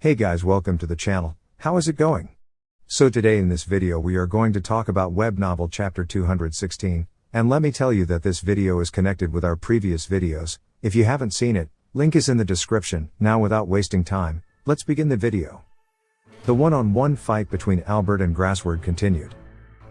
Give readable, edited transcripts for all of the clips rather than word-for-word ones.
Hey guys, welcome to the channel. How is it going? So today in this video we are going to talk about web novel chapter 216, and let me tell you that this video is connected with our previous videos. If you haven't seen it, link is in the description. Now without wasting time, let's begin the video. The one-on-one fight between Albert and Grassword continued.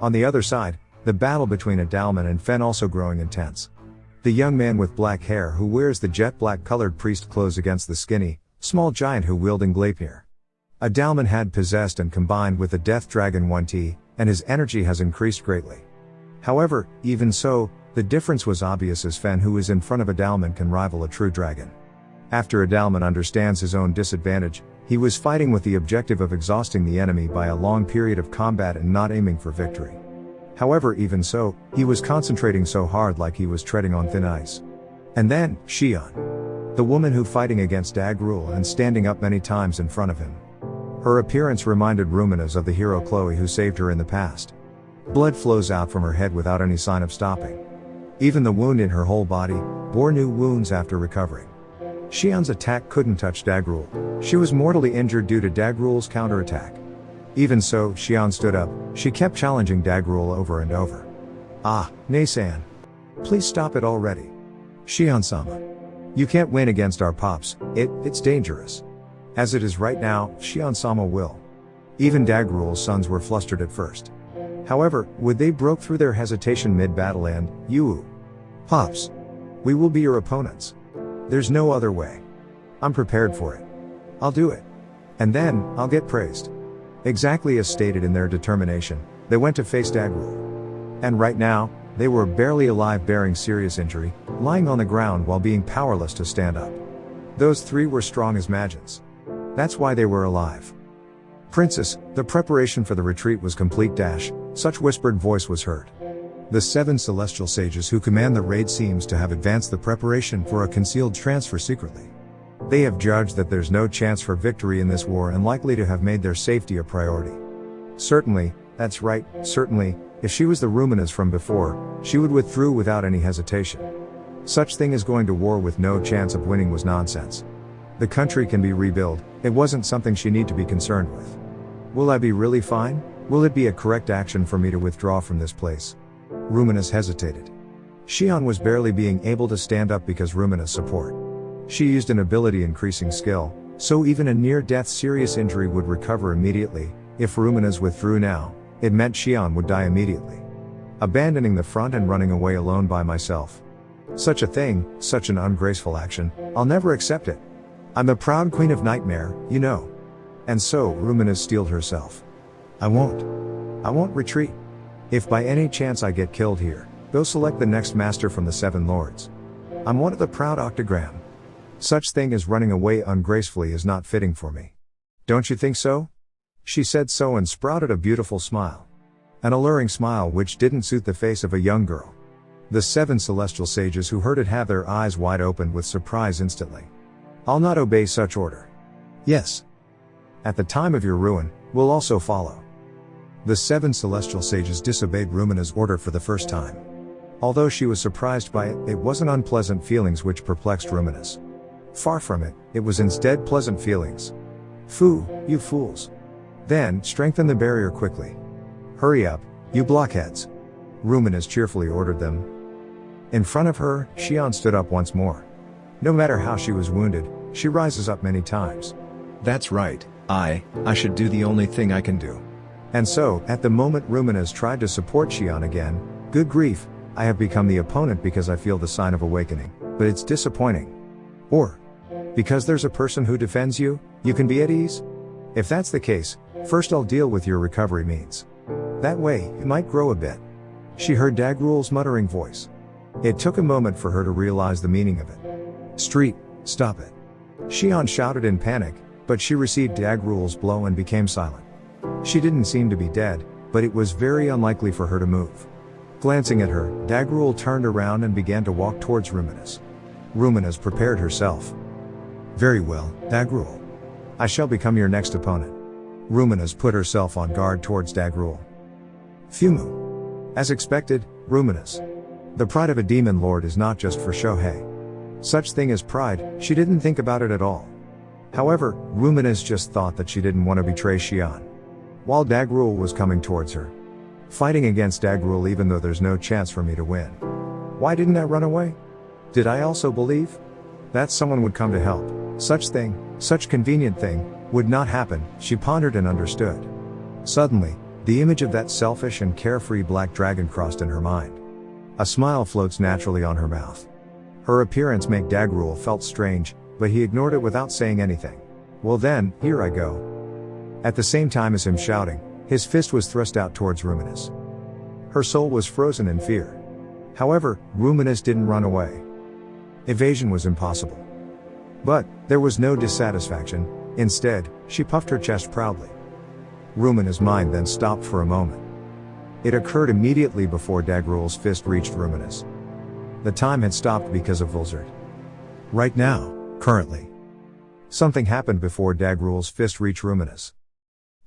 On the other side, the battle between Adalman and Fen also growing intense. The young man with black hair who wears the jet black colored priest clothes against the skinny, small giant who wielding Gleipnir. Adalman had possessed and combined with the Death Dragon 1T, and his energy has increased greatly. However, even so, the difference was obvious as Fen who is in front of Adalman can rival a true dragon. After Adalman understands his own disadvantage, he was fighting with the objective of exhausting the enemy by a long period of combat and not aiming for victory. However, even so, he was concentrating so hard like he was treading on thin ice. And then, Shion. The woman who fighting against Dagrule and standing up many times in front of him. Her appearance reminded Ruminas of the hero Chloe who saved her in the past. Blood flows out from her head without any sign of stopping. Even the wound in her whole body bore new wounds after recovering. Shion's attack couldn't touch Dagrule. She was mortally injured due to Dagrule's counterattack. Even so, Shion stood up. She kept challenging Dagrule over and over. Ah, Nay-san. Please stop it already. Shion-sama. You can't win against our pops, it's dangerous. As it is right now, Shion-sama will. Even Dagrule's sons were flustered at first. However, would they broke through their hesitation mid-battle and, Pops. We will be your opponents. There's no other way. I'm prepared for it. I'll do it. And then, I'll get praised. Exactly as stated in their determination, they went to face Dagrule. And right now, they were barely alive bearing serious injury, lying on the ground while being powerless to stand up. Those three were strong as Magians. That's why they were alive. Princess, the preparation for the retreat was complete. Such whispered voice was heard. The 7 celestial sages who command the raid seems to have advanced the preparation for a concealed transfer secretly. They have judged that there's no chance for victory in this war and likely to have made their safety a priority. Certainly, that's right, certainly, if she was the Ruminas from before, she would withdraw without any hesitation. Such thing as going to war with no chance of winning was nonsense. The country can be rebuilt, it wasn't something she need to be concerned with. Will I be really fine? Will it be a correct action for me to withdraw from this place? Ruminas hesitated. Shion was barely being able to stand up because Ruminas' support. She used an ability increasing skill, so even a near-death serious injury would recover immediately. If Ruminas withdrew now, it meant Shion would die immediately. Abandoning the front and running away alone by myself. Such a thing, such an ungraceful action, I'll never accept it. I'm the proud queen of Nightmare, you know. And so, Ruminas steeled herself. I won't retreat. If by any chance I get killed here, go select the next master from the 7 lords. I'm one of the proud octagram. Such thing as running away ungracefully is not fitting for me. Don't you think so? She said so and sprouted a beautiful smile. An alluring smile which didn't suit the face of a young girl. The 7 celestial sages who heard it have their eyes wide open with surprise instantly. I'll not obey such order. Yes. At the time of your ruin, we'll also follow. The 7 celestial sages disobeyed Rumina's order for the first time. Although she was surprised by it, it wasn't unpleasant feelings which perplexed Ruminas. Far from it, it was instead pleasant feelings. Foo, you fools. Then, strengthen the barrier quickly. Hurry up, you blockheads. Ruminas cheerfully ordered them. In front of her, Shion stood up once more. No matter how she was wounded, she rises up many times. That's right, I should do the only thing I can do. And so, at the moment Ruminas tried to support Shion again, good grief, I have become the opponent because I feel the sign of awakening, but it's disappointing. Or, because there's a person who defends you, you can be at ease? If that's the case, first I'll deal with your recovery means. That way, it might grow a bit. She heard Dagrule's muttering voice. It took a moment for her to realize the meaning of it. Street, stop it. Shion shouted in panic, but she received Dagrule's blow and became silent. She didn't seem to be dead, but it was very unlikely for her to move. Glancing at her, Dagrule turned around and began to walk towards Ruminas. Ruminas prepared herself. Very well, Dagrule. I shall become your next opponent. Ruminas put herself on guard towards Dagrule. Fumu. As expected, Ruminas. The pride of a demon lord is not just for show. Such thing as pride, she didn't think about it at all. However, Ruminas just thought that she didn't want to betray Shion. While Dagrule was coming towards her, fighting against Dagrule even though there's no chance for me to win. Why didn't I run away? Did I also believe that someone would come to help? Such convenient thing, would not happen, she pondered and understood. Suddenly, the image of that selfish and carefree black dragon crossed in her mind. A smile floats naturally on her mouth. Her appearance made Dagrule felt strange, but he ignored it without saying anything. Well then, here I go. At the same time as him shouting, his fist was thrust out towards Ruminas. Her soul was frozen in fear. However, Ruminas didn't run away. Evasion was impossible. But, there was no dissatisfaction, instead, she puffed her chest proudly. Ruminas' mind then stopped for a moment. It occurred immediately before Dagruel's fist reached Ruminas. The time had stopped because of Veldora. Right now, currently. Something happened before Dagruel's fist reached Ruminas.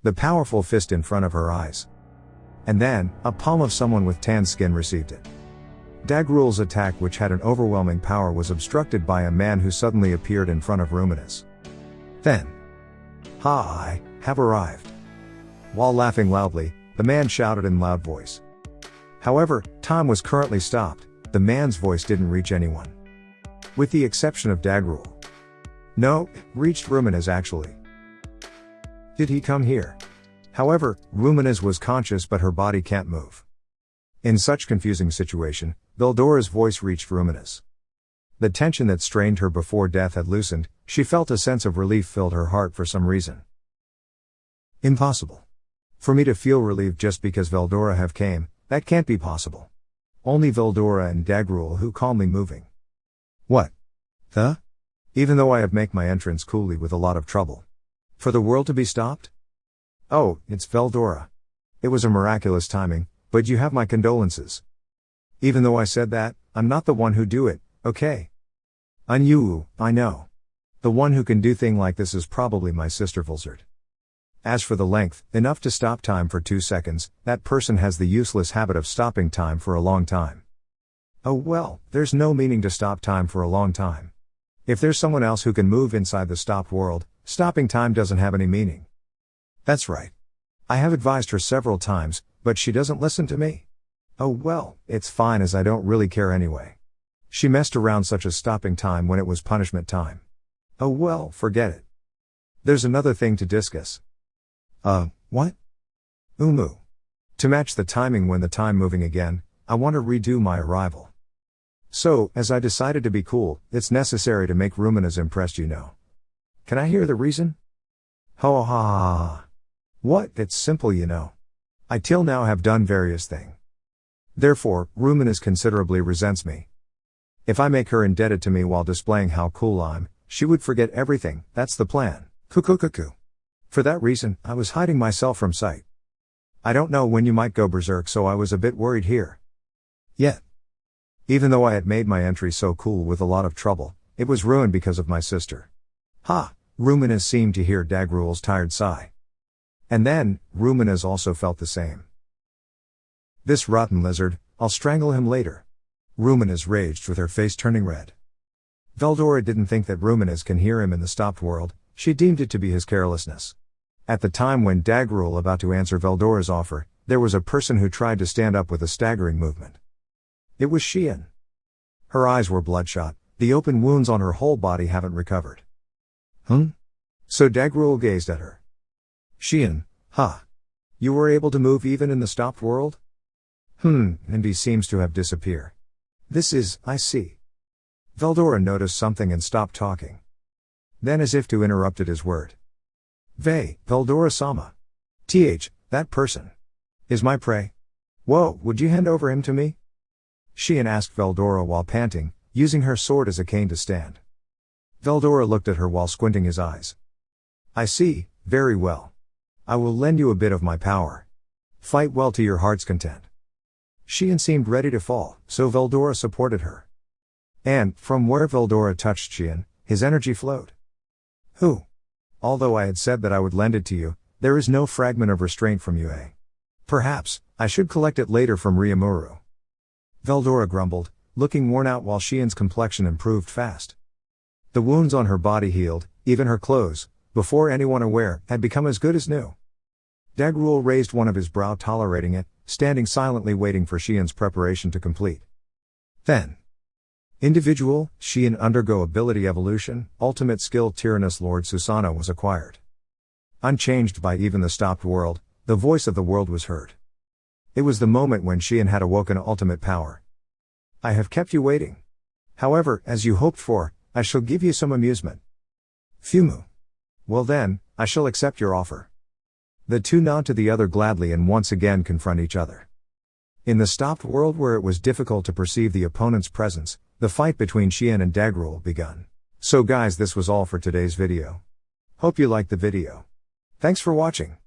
The powerful fist in front of her eyes. And then, a palm of someone with tan skin received it. Dagruel's attack, which had an overwhelming power, was obstructed by a man who suddenly appeared in front of Ruminas. Then, I have arrived. While laughing loudly, the man shouted in loud voice. However, time was currently stopped, the man's voice didn't reach anyone. With the exception of Dagrule. No, reached Ruminas actually. Did he come here? However, Ruminas was conscious but her body can't move. In such confusing situation, Veldora's voice reached Ruminas. The tension that strained her before death had loosened, she felt a sense of relief filled her heart for some reason. Impossible. For me to feel relieved just because Veldora have came, that can't be possible. Only Veldora and Dagrule who calmly moving. What? Even though I have make my entrance coolly with a lot of trouble. For the world to be stopped? Oh, it's Veldora. It was a miraculous timing, but you have my condolences. Even though I said that, I'm not the one who do it, okay? I know. The one who can do thing like this is probably my sister Veldora. As for the length, enough to stop time for 2 seconds, that person has the useless habit of stopping time for a long time. Oh well, there's no meaning to stop time for a long time. If there's someone else who can move inside the stopped world, stopping time doesn't have any meaning. That's right. I have advised her several times, but she doesn't listen to me. Oh well, it's fine as I don't really care anyway. She messed around such as stopping time when it was punishment time. Oh well, forget it. There's another thing to discuss. What? To match the timing when the time moving again, I want to redo my arrival. So, as I decided to be cool, it's necessary to make Ruminas impressed, you know. Can I hear the reason? Ho ha ha ha. What? It's simple, you know. I till now have done various things. Therefore, Ruminas considerably resents me. If I make her indebted to me while displaying how cool I'm, she would forget everything, that's the plan. Cuckoo. For that reason, I was hiding myself from sight. I don't know when you might go berserk, so I was a bit worried here. Yet. Even though I had made my entry so cool with a lot of trouble, it was ruined because of my sister. Ruminas seemed to hear Dagruel's tired sigh. And then, Ruminas also felt the same. This rotten lizard, I'll strangle him later. Ruminas raged with her face turning red. Veldora didn't think that Ruminas can hear him in the stopped world, she deemed it to be his carelessness. At the time when Dagrule about to answer Veldora's offer, there was a person who tried to stand up with a staggering movement. It was Shion. Her eyes were bloodshot, the open wounds on her whole body haven't recovered. So Dagrule gazed at her. Shion, you were able to move even in the stopped world? And he seems to have disappeared. This is, I see. Veldora noticed something and stopped talking. Then as if to interrupted his word. Veldora-sama. That person. Is my prey. Whoa, would you hand over him to me? Shion asked Veldora while panting, using her sword as a cane to stand. Veldora looked at her while squinting his eyes. I see, very well. I will lend you a bit of my power. Fight well to your heart's content. Shion seemed ready to fall, so Veldora supported her. And, from where Veldora touched Shion, his energy flowed. Although I had said that I would lend it to you, there is no fragment of restraint from you, Perhaps, I should collect it later from Ryomuru. Veldora grumbled, looking worn out while Shion's complexion improved fast. The wounds on her body healed, even her clothes, before anyone aware, had become as good as new. Dagrule raised one of his brow, tolerating it, standing silently waiting for Shion's preparation to complete. Then. Individual, Shion undergo ability evolution, ultimate skill Tyrannus Lord Susanoo was acquired. Unchanged by even the stopped world, the voice of the world was heard. It was the moment when Shion had awoken ultimate power. I have kept you waiting. However, as you hoped for, I shall give you some amusement. Fumu. Well then, I shall accept your offer. The two nod to the other gladly and once again confront each other. In the stopped world where it was difficult to perceive the opponent's presence, the fight between Shion and Dagrule begun. So guys, this was all for today's video. Hope you liked the video. Thanks for watching.